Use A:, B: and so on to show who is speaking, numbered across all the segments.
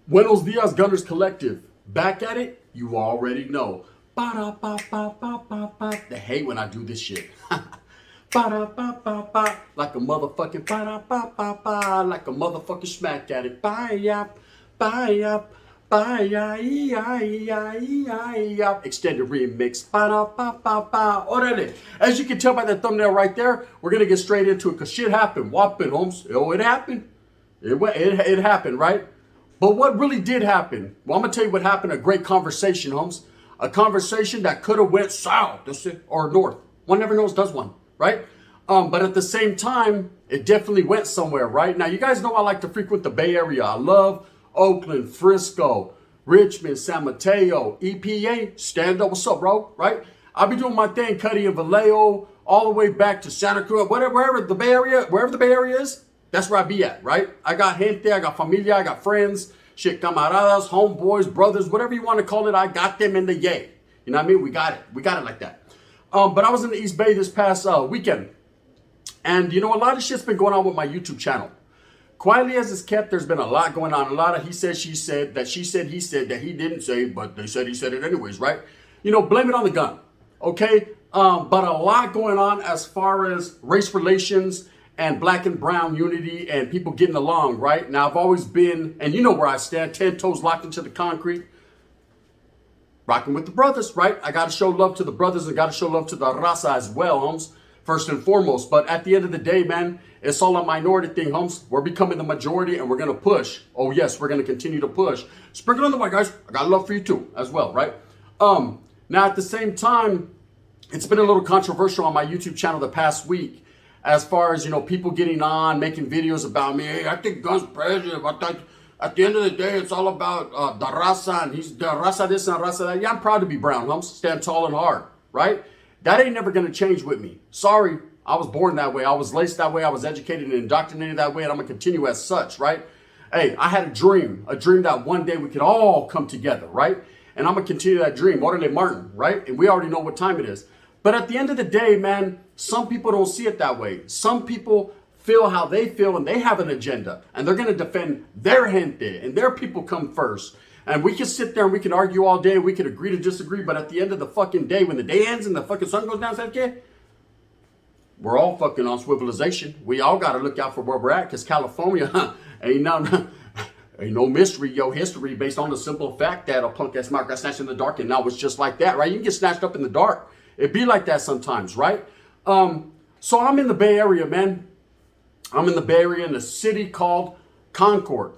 A: Buenos Dias, Gunners Collective. Back at it? You already know. Ba-da-ba-ba-ba-ba-ba. They hate when I do this shit. Ba-da-ba-ba-ba. Like a motherfucking ba-da-ba-ba-ba. Like a motherfucking smack at it. Ba-yap, ba-yap, ba-ya-ee-ya-ee-ya-ee-ya. Extended remix. Ba-da-ba-ba-ba. Orale. As you can tell by that thumbnail right there, we're going to get straight into it because shit happened. Whopping, Holmes. Oh, it happened. It happened, right? But what really did happen? Well, I'm going to tell you what happened. A great conversation, Holmes. A conversation that could have went south or north. One never knows, does one, right? But at the same time, it definitely went somewhere, right? Now, you guys know I like to frequent the Bay Area. I love Oakland, Frisco, Richmond, San Mateo, EPA. Stand up. What's up, bro? Right? I'll be doing my thing, Cuddy and Vallejo, all the way back to Santa Cruz, wherever the Bay Area is. That's where I be at, right? I got gente, I got familia, I got friends, shit, camaradas, homeboys, brothers, whatever you want to call it. I got them in the yay. You know what I mean? We got it. We got it like that. But I was in the East Bay this past weekend. And, you know, a lot of shit's been going on with my YouTube channel. Quietly as it's kept, there's been a lot going on. A lot of he said, she said, that she said, he said, that he didn't say, but they said he said it anyways, right? You know, blame it on the gun, okay? But a lot going on as far as race relations and black and brown unity and people getting along, right? Now, I've always been, and you know where I stand, 10 toes locked into the concrete, rocking with the brothers, right? I got to show love to the brothers and got to show love to the raza as well, Holmes, first and foremost. But at the end of the day, man, it's all a minority thing, Holmes. We're becoming the majority and we're going to push. Oh, yes, we're going to continue to push. Sprinkle on the white, guys. I got love for you too, as well, right? Now, at the same time, it's been a little controversial on my YouTube channel the past week. As far as, you know, people getting on, making videos about me. Hey, I think Gun's president. But at the end of the day, it's all about the raza. And he's the raza this and raza that. Yeah, I'm proud to be brown. I'm stand tall and hard, right? That ain't never going to change with me. Sorry, I was born that way. I was laced that way. I was educated and indoctrinated that way. And I'm going to continue as such, right? Hey, I had a dream that one day we could all come together, right? And I'm going to continue that dream. Orale Martin, right? And we already know what time it is. But at the end of the day, man, some people don't see it that way. Some people feel how they feel and they have an agenda and they're going to defend their gente and their people come first. And we can sit there and we can argue all day. We can agree to disagree. But at the end of the fucking day, when the day ends and the fucking sun goes down, we're all fucking on swivelization. We all got to look out for where we're at because California ain't no mystery, yo, history based on the simple fact that a punk ass Mark got snatched in the dark and now it's just like that, right? You can get snatched up in the dark. It be like that sometimes, right? So I'm in the Bay Area, man. I'm in the Bay Area in a city called Concord.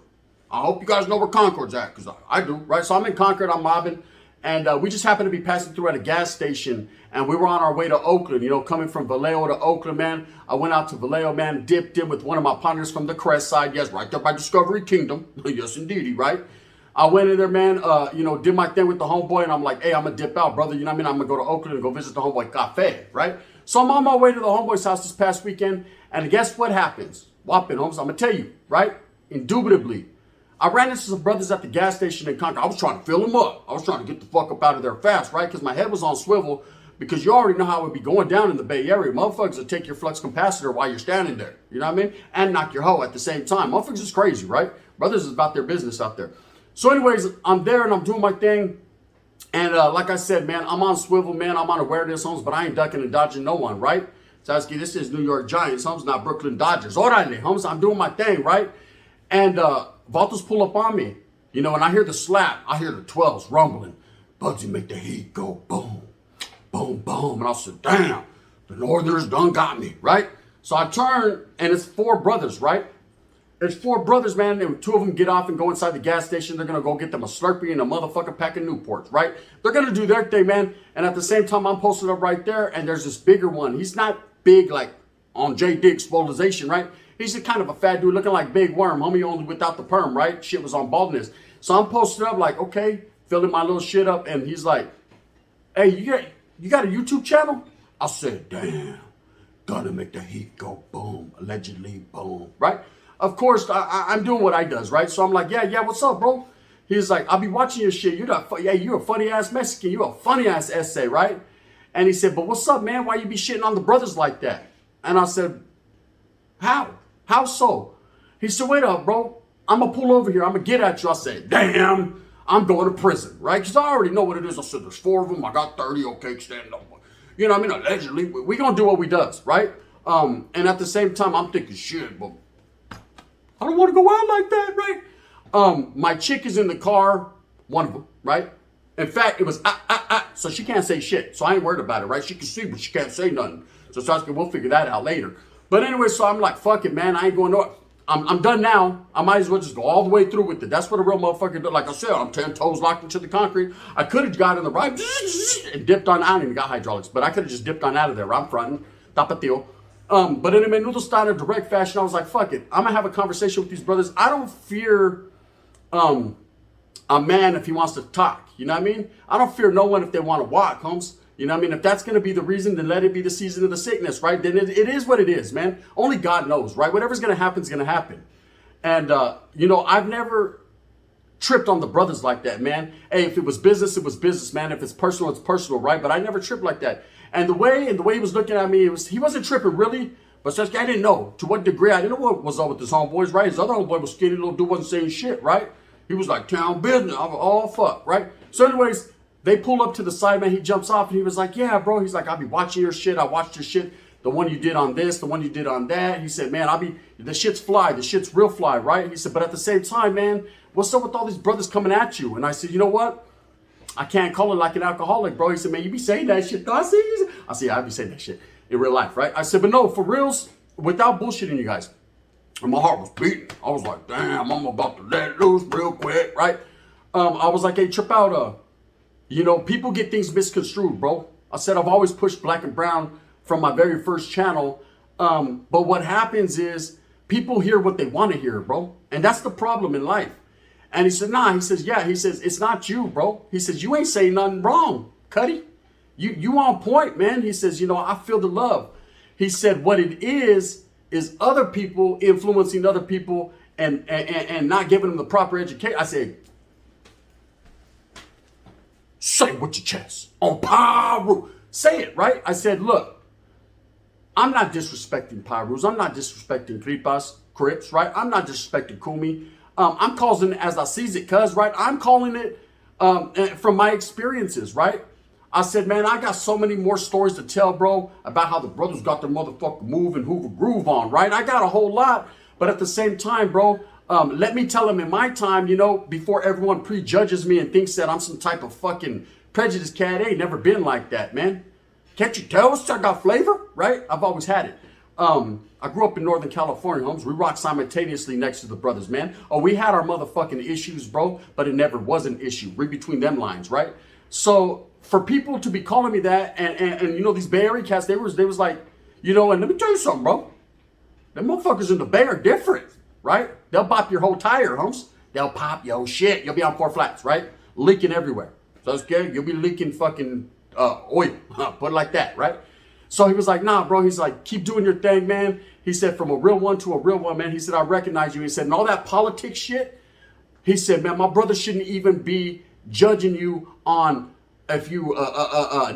A: I hope you guys know where Concord's at, because I do, right? So I'm in Concord, I'm mobbing, and we just happened to be passing through at a gas station, and we were on our way to Oakland, you know, coming from Vallejo to Oakland, man. I went out to Vallejo, man, dipped in with one of my partners from the Crest side, yes, right there by Discovery Kingdom, yes, indeedy, right? I went in there, man, you know, did my thing with the homeboy, and I'm like, hey, I'm going to dip out, brother. You know what I mean? I'm going to go to Oakland and go visit the homeboy cafe, right? So I'm on my way to the homeboy's house this past weekend, and guess what happens? Whopping, Holmes, I'm going to tell you, right? Indubitably. I ran into some brothers at the gas station in Concord. I was trying to fill them up. I was trying to get the fuck up out of there fast, right? Because my head was on swivel, because you already know how it would be going down in the Bay Area. Motherfuckers will take your flux capacitor while you're standing there, you know what I mean? And knock your hoe at the same time. Motherfuckers is crazy, right? Brothers is about their business out there. So anyways, I'm there and I'm doing my thing. And like I said, man, I'm on swivel, man. I'm on awareness, Holmes, but I ain't ducking and dodging no one, right? Sasky, this is New York Giants, Holmes, not Brooklyn Dodgers. Orale, Holmes, I'm doing my thing, right? And Brothas pull up on me, you know, and I hear the slap. I hear the 12s rumbling. Bugsy make the heat go boom, boom, boom. And I said, damn, the Northerners done got me, right? So I turn, and it's four brothers, right? There's four brothers, man, and two of them get off and go inside the gas station. They're going to go get them a Slurpee and a motherfucking pack of Newports, right? They're going to do their thing, man. And at the same time, I'm posted up right there, and there's this bigger one. He's not big like on J. Diggs' Exfoliation, right? He's just kind of a fat dude looking like Big Worm, homie, only without the perm, right? Shit was on baldness. So I'm posted up like, okay, filling my little shit up, and he's like, hey, you got a YouTube channel? I said, damn, gonna make the heat go boom, allegedly boom, right? Of course, I'm doing what I does, right? So I'm like, yeah, what's up, bro? He's like, I'll be watching your shit. You're a funny-ass Mexican. You're a funny-ass essay, right? And he said, but what's up, man? Why you be shitting on the brothers like that? And I said, how? How so? He said, wait up, bro. I'm going to pull over here. I'm going to get at you. I say, damn, I'm going to prison, right? Because I already know what it is. I said, there's 4 of them. I got 30. Okay, stand up. You know what I mean? Allegedly, we going to do what we does, right? And at the same time, I'm thinking, shit, but I don't want to go out like that, right? My chick is in the car, one of them, right? In fact, it was so she can't say shit. So I ain't worried about it, right? She can see, but she can't say nothing. So Sasuke, we'll figure that out later. But anyway, so I'm like, fuck it, man. I ain't going to. I'm done now. I might as well just go all the way through with it. That's what a real motherfucker does. Like I said, I'm 10 toes locked into the concrete. I could have got in the right and dipped on. I don't even got hydraulics, but I could have just dipped on out of there. I'm fronting. Tapatio. But in a menudo style in a direct fashion, I was like, fuck it. I'm going to have a conversation with these brothers. I don't fear a man if he wants to talk. You know what I mean? I don't fear no one if they want to walk, Holmes. You know what I mean? If that's going to be the reason, then let it be the season of the sickness, right? Then it is what it is, man. Only God knows, right? Whatever's going to happen is going to happen. And, you know, I've never tripped on the brothers like that, man. Hey, if it was business, man. If it's personal, right? But I never tripped like that. And the way he was looking at me, he wasn't tripping really. But I didn't know to what degree. I didn't know what was up with his homeboys, right? His other homeboy was skinny little dude, wasn't saying shit, right? He was like, town business. I was all fuck, right? So anyways, they pull up to the side, man. He jumps off and he was like, yeah, bro. He's like, I'll be watching your shit. I watched your shit. The one you did on this, the one you did on that. He said, man, the shit's fly. The shit's real fly, right? He said, but at the same time, man, what's up with all these brothers coming at you? And I said, you know what? I can't call it like an alcoholic, bro. He said, man, you be saying that shit. I said, yeah, I be saying that shit in real life, right? I said, but no, for reals, without bullshitting you guys. And my heart was beating. I was like, damn, I'm about to let loose real quick, right? I was like, hey, trip out. You know, people get things misconstrued, bro. I said, I've always pushed black and brown from my very first channel. But what happens is people hear what they want to hear, bro. And that's the problem in life. And he said, nah, he says, yeah, he says, it's not you, bro. He says, you ain't saying nothing wrong, Cuddy. You on point, man. He says, you know, I feel the love. He said, what it is other people influencing other people and not giving them the proper education. I said, say it with your chest. On Pyru. Say it, right? I said, look, I'm not disrespecting Pyrus. I'm not disrespecting Crips, right? I'm not disrespecting Kumi. I'm calling it as I sees it, cuz, right? I'm calling it from my experiences, right? I said, man, I got so many more stories to tell, bro, about how the brothers got their motherfucking move and Hoover groove on, right? I got a whole lot, but at the same time, bro, let me tell them in my time, you know, before everyone prejudges me and thinks that I'm some type of fucking prejudiced cat. Ain't never been like that, man. Can't you tell I got flavor, right? I've always had it. I grew up in Northern California, homes. We rocked simultaneously next to the brothers, man. Oh, we had our motherfucking issues, bro, but it never was an issue. Read between them lines, right? So for people to be calling me that, and you know, these Bay Area cats, they was like, you know, and let me tell you something, bro. Them motherfuckers in the Bay are different, right? They'll pop your whole tire, homes. They'll pop your shit. You'll be on 4 flats, right? Leaking everywhere. So it's good. You'll be leaking fucking oil. Put it like that, right? So he was like, nah, bro. He's like, keep doing your thing, man. He said, from a real one to a real one, man. He said, I recognize you. He said, and all that politics shit. He said, man, my brother shouldn't even be judging you on if you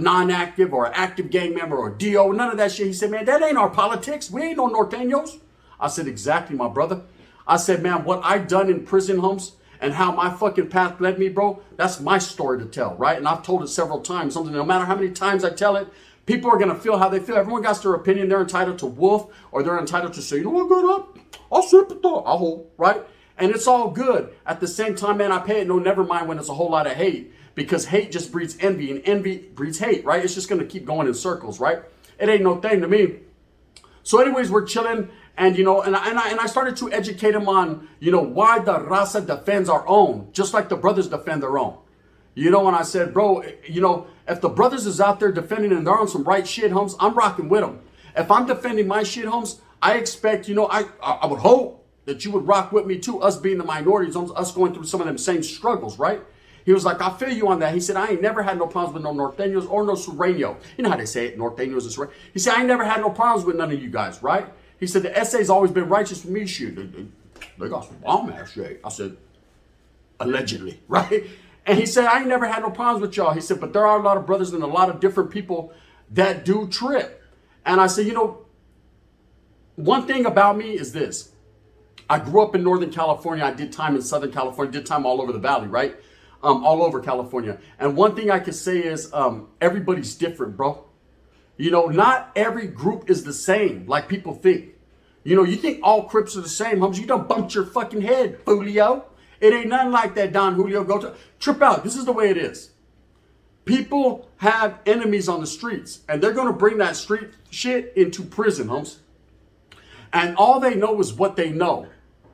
A: non-active or active gang member or DO, none of that shit. He said, man, that ain't our politics. We ain't no norteños. I said, exactly, my brother. I said, man, what I done in prison, homes, and how my fucking path led me, bro, that's my story to tell, right? And I've told it several times. Something, no matter how many times I tell it, people are going to feel how they feel. Everyone got their opinion. They're entitled to wolf, or they're entitled to say, you know what, good, I'll sympathize, I'll hold, right? And it's all good. At the same time, man, I pay it no never mind when it's a whole lot of hate, because hate just breeds envy, and envy breeds hate, right? It's just going to keep going in circles, right? It ain't no thing to me. So anyways, we're chilling, and, you know, and I started to educate him on, you know, why the raza defends our own, just like the brothers defend their own. You know, and I said, bro, you know, if the brothers is out there defending and they're on some right shit, homes, I'm rocking with them. If I'm defending my shit, homes, I expect, you know, I would hope that you would rock with me too, us being the minorities, homes, us going through some of them same struggles, right? He was like, I feel you on that. He said, I ain't never had no problems with no norteños or no sureño. You know how they say it, norteños and sureño. He said, I ain't never had no problems with none of you guys, right? He said, the SA's always been righteous for me, shit. They got some bomb ass shit. I said, allegedly, right? And he said, I ain't never had no problems with y'all. He said, but there are a lot of brothers and a lot of different people that do trip. And I said, you know, one thing about me is this. I grew up in Northern California. I did time in Southern California, did time all over the valley, right? All over California. And one thing I can say is everybody's different, bro. You know, not every group is the same like people think. You know, you think all Crips are the same, homes. You done bumped your fucking head, Julio. It ain't nothing like that, Don Julio. Go to trip out. This is the way it is. People have enemies on the streets, and they're going to bring that street shit into prison, homes. And all they know is what they know.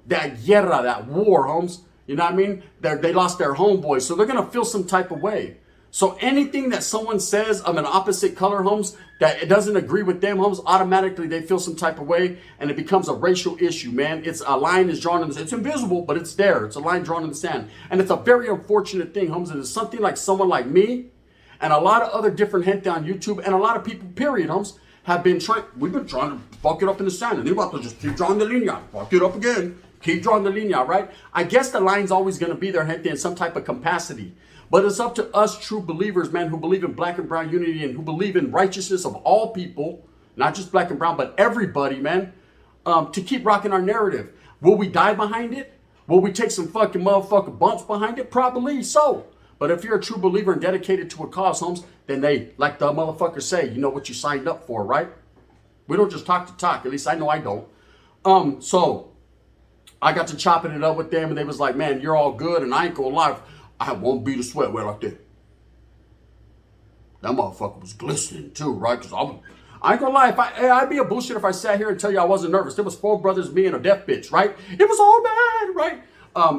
A: That guerra, that war, homes. You know what I mean? They lost their homeboys, so they're going to feel some type of way. So anything that someone says of an opposite color, homes, that it doesn't agree with them, homes, automatically they feel some type of way, and it becomes a racial issue, man. It's a line is drawn in the sand. It's invisible, but it's there. It's a line drawn in the sand. And it's a very unfortunate thing, homes. And it's something like someone like me and a lot of other different gente on YouTube and a lot of people, period, homes, have been trying. We've been trying to fuck it up in the sand. And they're about to just keep drawing the linea. Fuck it up again. Keep drawing the linea, right? I guess the line's always going to be there, gente, in some type of capacity. But it's up to us true believers, man, who believe in black and brown unity and who believe in righteousness of all people, not just black and brown, but everybody, man, to keep rocking our narrative. Will we die behind it? Will we take some fucking motherfucking bumps behind it? Probably so. But if you're a true believer and dedicated to a cause, homes, then they, like the motherfuckers say, you know what you signed up for, right? We don't just talk to talk. At least I know I don't. So I got to chopping it up with them, and they was like, man, you're all good, and I ain't gonna lie. I won't beat a sweat wet like that. That motherfucker was glistening too, right? Because I ain't gonna lie, I'd be a bullshit if I sat here and tell you I wasn't nervous. There was 4 brothers, me and a deaf bitch, right? It was all bad, right?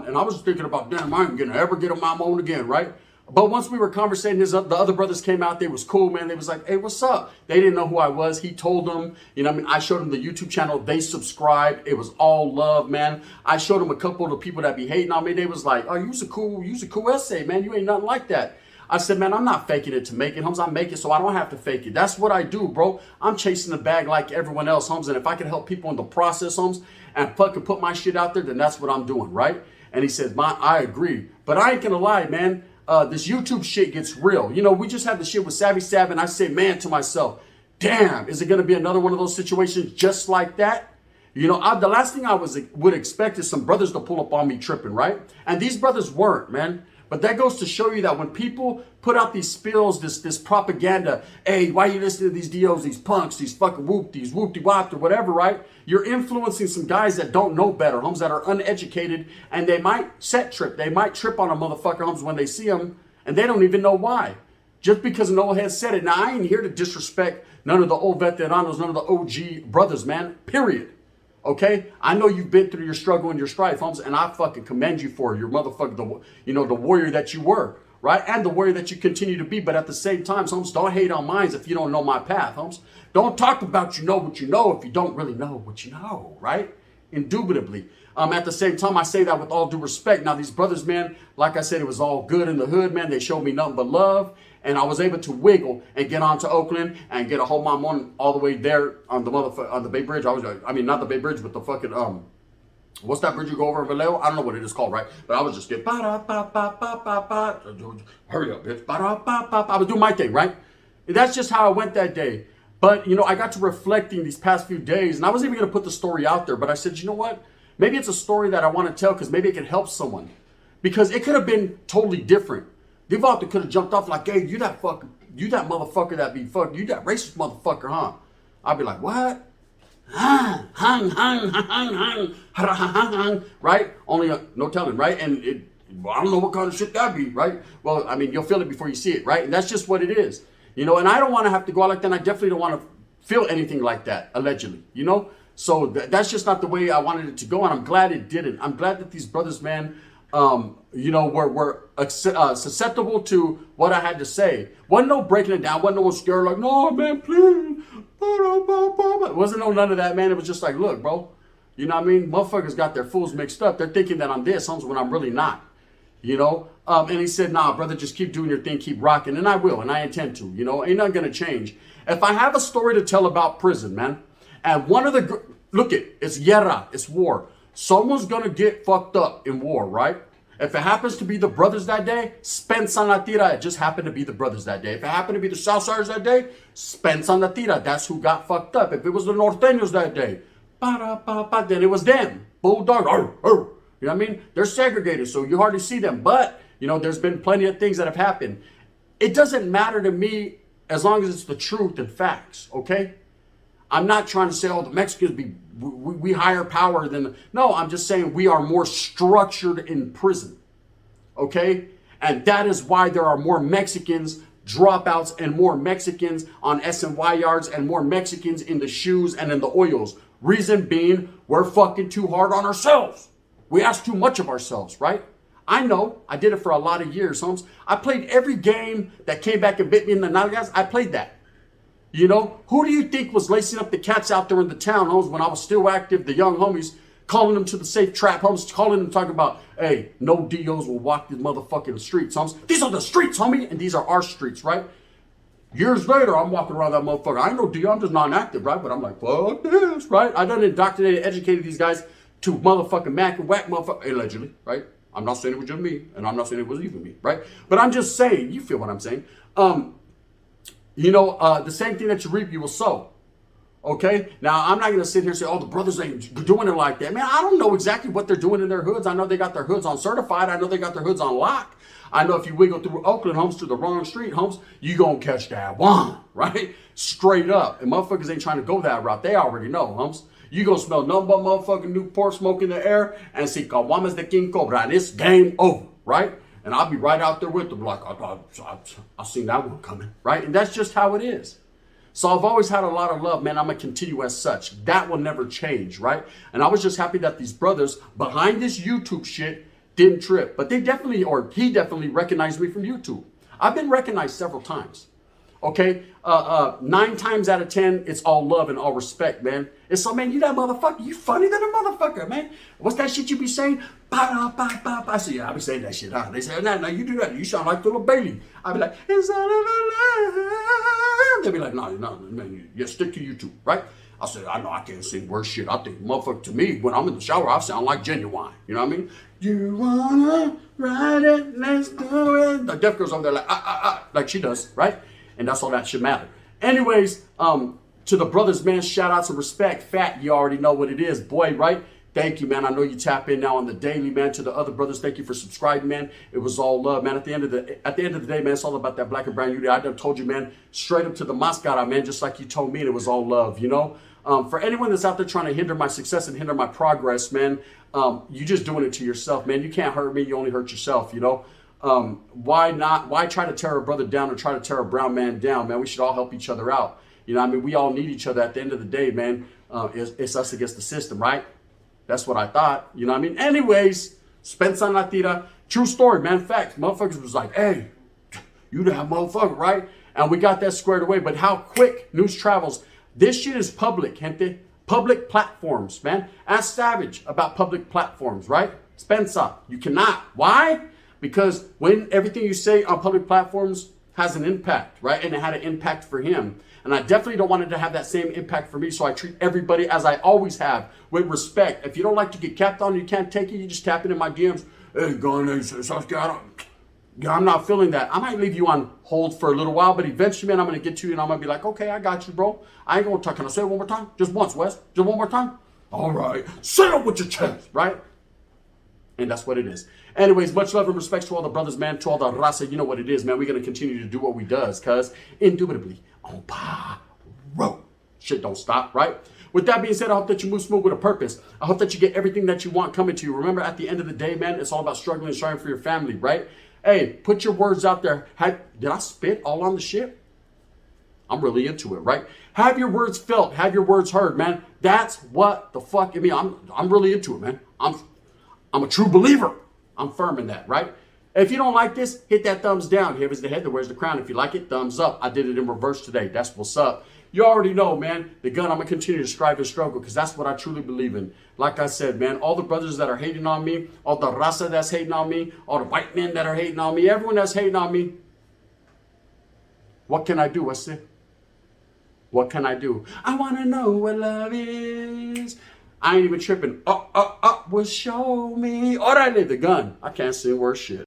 A: And I was thinking about, damn, I ain't gonna ever get on my own again, right? But once we were conversating, the other brothers came out. They was cool, man. They was like, hey, what's up? They didn't know who I was. He told them, you know what I mean? I showed them the YouTube channel. They subscribed. It was all love, man. I showed them a couple of the people that be hating on me. They was like, oh, you's a cool essay, man. You ain't nothing like that. I said, man, I'm not faking it to make it, homes. I make it so I don't have to fake it. That's what I do, bro. I'm chasing the bag like everyone else, homes. And if I can help people in the process, homes, and fucking put my shit out there, then that's what I'm doing, right? And he said, I agree. But I ain't gonna lie, man. This YouTube shit gets real. You know, we just had the shit with Savvy Sav, and I say, man, to myself, damn, is it going to be another one of those situations just like that? You know, the last thing I would expect is some brothers to pull up on me tripping, right? And these brothers weren't, man. But that goes to show you that when people put out these spills, this propaganda, hey, why are you listening to these DOs, these punks, these fucking whoop-dees, whoop-de-wop, or whatever, right? You're influencing some guys that don't know better, homes, that are uneducated, and they might set trip. They might trip on a motherfucker, homes, when they see them, and they don't even know why. Just because an old head said it. Now, I ain't here to disrespect none of the old veteranos, none of the OG brothers, man, period. Okay, I know you've been through your struggle and your strife, homes, and I fucking commend you for your motherfucker, the warrior that you were, right? And the warrior that you continue to be. But at the same time, homes, don't hate on mine if you don't know my path, homes. Don't talk about you know what you know if you don't really know what you know, right? Indubitably. At the same time, I say that with all due respect. Now, these brothers, man, like I said, it was all good in the hood, man. They showed me nothing but love. And I was able to wiggle and get on to Oakland and get a whole mom on all the way there on the Bay Bridge. I mean, not the Bay Bridge, but the fucking, what's that bridge you go over in Vallejo? I don't know what it is called, right? But I was just getting, hurry up, bitch. I was doing my thing, right? And that's just how I went that day. But, you know, I got to reflecting these past few days, and I wasn't even going to put the story out there, but I said, you know what? Maybe it's a story that I want to tell because maybe it can help someone. Because it could have been totally different. Devonta could have jumped off like, hey, you that motherfucker that be fucked, you that racist motherfucker, huh? I'd be like, what? Right? Only no telling, right? And I don't know what kind of shit that'd be, right? Well, I mean, you'll feel it before you see it, right? And that's just what it is. You know, and I don't want to have to go out like that. And I definitely don't want to feel anything like that, allegedly, you know? So that's just not the way I wanted it to go. And I'm glad it didn't. I'm glad that these brothers, man, you know, were susceptible to what I had to say. Wasn't no breaking it down. Wasn't no one scared like, no, man, please. It wasn't no none of that, man. It was just like, look, bro, you know what I mean? Motherfuckers got their fools mixed up. They're thinking that I'm this, when I'm really not, you know? And he said, nah, brother, just keep doing your thing, keep rocking. And I will, and I intend to, you know? Ain't nothing going to change. If I have a story to tell about prison, man, and one of the, look it's guerra, it's war. Someone's going to get fucked up in war, right? If it happens to be the brothers that day, Spence on la tira. It just happened to be the brothers that day. If it happened to be the Southsiders that day, Spence on la tira. That's who got fucked up. If it was the Norteños that day, then it was them. Bulldog, arr, arr. You know what I mean? They're segregated, so you hardly see them. But, you know, there's been plenty of things that have happened. It doesn't matter to me as long as it's the truth and facts, okay? I'm not trying to say, oh, the Mexicans, we higher power than... No, I'm just saying we are more structured in prison, okay? And that is why there are more Mexicans dropouts and more Mexicans on SNY yards and more Mexicans in the shoes and in the oils. Reason being, we're fucking too hard on ourselves. We ask too much of ourselves, right? I know. I did it for a lot of years, Holmes. I played every game that came back and bit me in the nalgas. I played that. You know, who do you think was lacing up the cats out there in the town, Holmes, when I was still active, the young homies, calling them to the safe trap, Holmes, calling them, talking about, hey, no DOs will walk these motherfucking streets, Holmes. These are the streets, homie, and these are our streets, right? Years later, I'm walking around that motherfucker. I ain't no DO, I'm just non-active, right? But I'm like, fuck this, right? I done indoctrinated, educated these guys to motherfucking mac and whack motherfucker, allegedly, right? I'm not saying it was just me, and I'm not saying it was even me, right? But I'm just saying, you feel what I'm saying. You know, the same thing that you reap, you will sow. Okay? Now, I'm not going to sit here and say, oh, the brothers ain't doing it like that. Man, I don't know exactly what they're doing in their hoods. I know they got their hoods on certified. I know they got their hoods on lock. I know if you wiggle through Oakland, Holmes, to the wrong street, Holmes, you going to catch that one, right? Straight up. And motherfuckers ain't trying to go that route. They already know, Holmes. You going to smell nothing but motherfucking Newport smoke in the air and see Caguamas de King Cobra. And it's game over, right? And I'll be right out there with them like, I seen that one coming, right? And that's just how it is. So I've always had a lot of love, man. I'm going to continue as such. That will never change, right? And I was just happy that these brothers behind this YouTube shit didn't trip. But they definitely, or he definitely recognized me from YouTube. I've been recognized several times. Okay? 9 times out of 10, it's all love and all respect, man. It's so, man, you that motherfucker. You funny than a motherfucker, man. What's that shit you be saying? I say, yeah, I be saying that shit, huh? They say, no, you do that. You sound like little Bailey. I be like, it's all of they be like, no, man, you stick to YouTube, right? I said, I know I can't sing worse shit. I think, motherfucker, to me, when I'm in the shower, I sound like Genuine. You know what I mean? You wanna ride it? Let's do it. The deaf girl's over there like she does, right? And that's all that should matter. Anyways, to the brothers, man, shout out to respect. Fat, you already know what it is, boy, right? Thank you, man. I know you tap in now on the daily, man. To the other brothers, thank you for subscribing, man. It was all love, man. At the end of the day, man, it's all about that black and brown unity. I done told you, man, straight up to the mascara, man, just like you told me, and it was all love, you know? For anyone that's out there trying to hinder my success and hinder my progress, man, you just doing it to yourself, man. You can't hurt me. You only hurt yourself, you know? Why try to tear a brother down or try to tear a brown man down, man? We should all help each other out. You know, I mean, we all need each other at the end of the day, man. It's us against the system, right? That's what I thought. You know what I mean? Anyways, Spencer Natira, true story, man. Facts. Motherfuckers was like, hey, you that motherfucker, right? And we got that squared away. But how quick news travels. This shit is public, gente. Public platforms, man. Ask Savage about public platforms, right? Spencer, you cannot. Why? Because when everything you say on public platforms has an impact, right? And it had an impact for him. And I definitely don't want it to have that same impact for me. So I treat everybody as I always have, with respect. If you don't like to get capped on, you can't take it, you just tap it in my DMs. Hey, I'm not feeling that. I might leave you on hold for a little while, but eventually, man, I'm going to get to you and I'm going to be like, okay, I got you, bro. I ain't going to talk. Can I say it one more time? Just once, Wes. Just one more time? All right. Say it with your chest, right? And that's what it is. Anyways, much love and respect to all the brothers, man, to all the raza. You know what it is, man. We're going to continue to do what we does, cuz indubitably on road. Shit don't stop, right? With that being said, I hope that you move smooth with a purpose. I hope that you get everything that you want coming to you. Remember, at the end of the day, man, it's all about struggling and striving for your family, right? Hey, put your words out there. Did I spit all on the shit? I'm really into it, right? Have your words felt. Have your words heard, man. That's what the fuck I mean. I'm really into it, man. I'm a true believer. I'm firm in that, right? If you don't like this, hit that thumbs down. Here's the head, where's the crown. If you like it, thumbs up. I did it in reverse today. That's what's up. You already know, man. The gun, I'm going to continue to strive and struggle because that's what I truly believe in. Like I said, man, all the brothers that are hating on me, all the raza that's hating on me, all the white men that are hating on me, everyone that's hating on me, what can I do? What's it? What can I do? I want to know what love is. I ain't even tripping. Will show me. Orale, the gun. I can't sing worse shit.